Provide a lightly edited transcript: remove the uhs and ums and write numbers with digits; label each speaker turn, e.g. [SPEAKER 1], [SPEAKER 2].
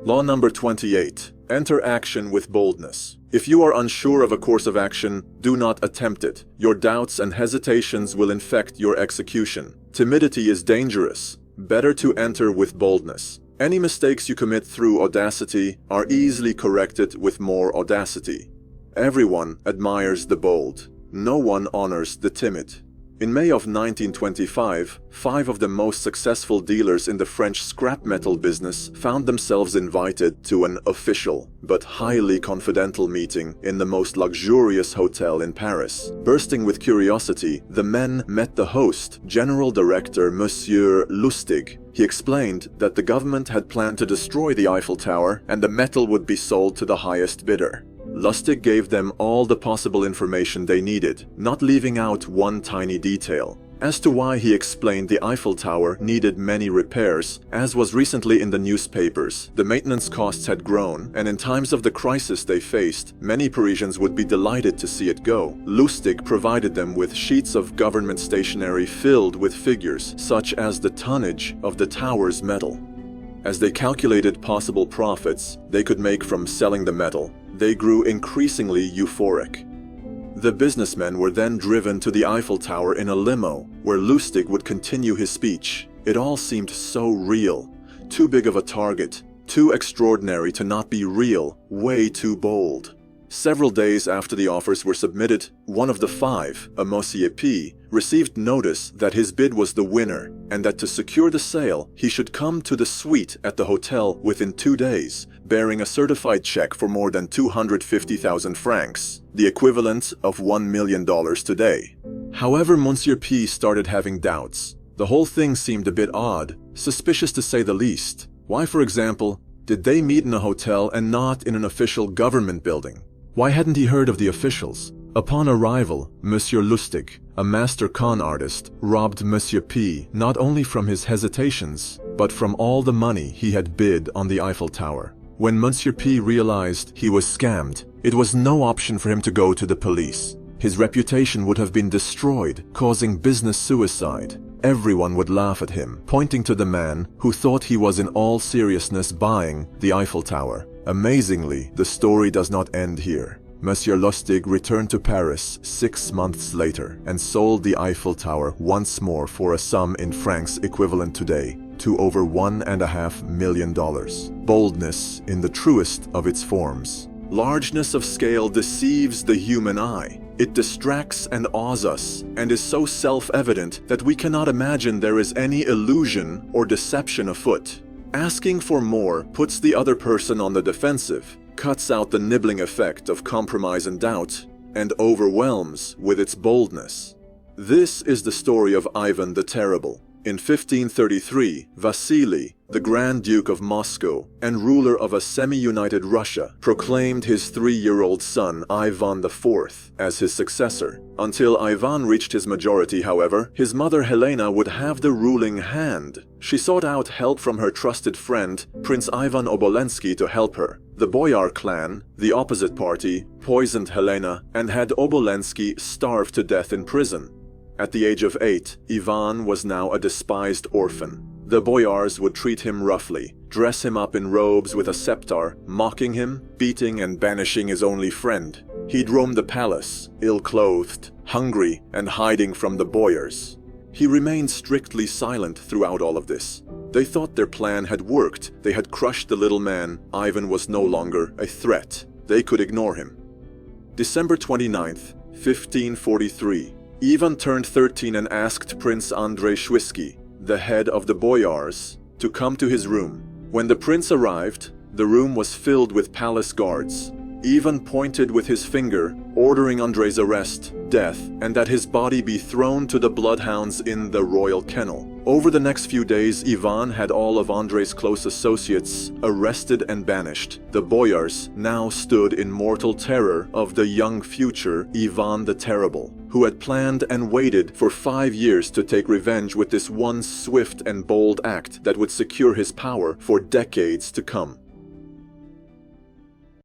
[SPEAKER 1] Law number 28. Enter action with boldness. If you are unsure of a course of action, do not attempt it. Your doubts and hesitations will infect your execution. Timidity is dangerous. Better to enter with boldness. Any mistakes you commit through audacity are easily corrected with more audacity. Everyone admires the bold. No one honors the timid. In May of 1925, 5 of the most successful dealers in the French scrap metal business found themselves invited to an official but highly confidential meeting in the most luxurious hotel in Paris. Bursting with curiosity, the men met the host, General Director Monsieur Lustig. He explained that the government had planned to destroy the Eiffel Tower and the metal would be sold to the highest bidder. Lustig gave them all the possible information they needed, not leaving out one tiny detail. As to why, he explained the Eiffel Tower needed many repairs, as was recently in the newspapers. The maintenance costs had grown, and in times of the crisis they faced, many Parisians would be delighted to see it go. Lustig provided them with sheets of government stationery filled with figures, such as the tonnage of the tower's metal. As they calculated possible profits they could make from selling the metal, they grew increasingly euphoric. The businessmen were then driven to the Eiffel Tower in a limo, where Lustig would continue his speech. It all seemed so real, too big of a target, too extraordinary to not be real, way too bold. Several days after the offers were submitted, one of the 5, a Monsieur P, received notice that his bid was the winner, and that to secure the sale, he should come to the suite at the hotel within 2 days, bearing a certified check for more than 250,000 francs, the equivalent of $1 million today. However, Monsieur P started having doubts. The whole thing seemed a bit odd, suspicious to say the least. Why, for example, did they meet in a hotel and not in an official government building? Why hadn't he heard of the officials? Upon arrival, Monsieur Lustig, a master con artist, robbed Monsieur P not only from his hesitations, but from all the money he had bid on the Eiffel Tower. When Monsieur P realized he was scammed, it was no option for him to go to the police. His reputation would have been destroyed, causing business suicide. Everyone would laugh at him, pointing to the man who thought he was in all seriousness buying the Eiffel Tower. Amazingly, the story does not end here. Monsieur Lustig returned to Paris 6 months later and sold the Eiffel Tower once more for a sum in francs equivalent today to over $1.5 million. Boldness in the truest of its forms. Largeness of scale deceives the human eye. It distracts and awes us, and is so self-evident that we cannot imagine there is any illusion or deception afoot. Asking for more puts the other person on the defensive, cuts out the nibbling effect of compromise and doubt, and overwhelms with its boldness. This is the story of Ivan the Terrible. In 1533, Vasily, the Grand Duke of Moscow and ruler of a semi-united Russia, proclaimed his 3-year-old son Ivan IV as his successor. Until Ivan reached his majority, however, his mother Helena would have the ruling hand. She sought out help from her trusted friend, Prince Ivan Obolensky, to help her. The Boyar clan, the opposite party, poisoned Helena and had Obolensky starved to death in prison. At the age of 8, Ivan was now a despised orphan. The boyars would treat him roughly, dress him up in robes with a scepter, mocking him, beating and banishing his only friend. He'd roam the palace, ill-clothed, hungry, and hiding from the boyars. He remained strictly silent throughout all of this. They thought their plan had worked. They had crushed the little man. Ivan was no longer a threat. They could ignore him. December 29th, 1543. Ivan turned 13 and asked Prince Andrei Schwisky, the head of the boyars, to come to his room. When the prince arrived, the room was filled with palace guards. Ivan pointed with his finger, ordering Andrei's arrest, death, and that his body be thrown to the bloodhounds in the royal kennel. Over the next few days, Ivan had all of Andrei's close associates arrested and banished. The boyars now stood in mortal terror of the young future Ivan the Terrible, who had planned and waited for 5 years to take revenge with this one swift and bold act that would secure his power for decades to come.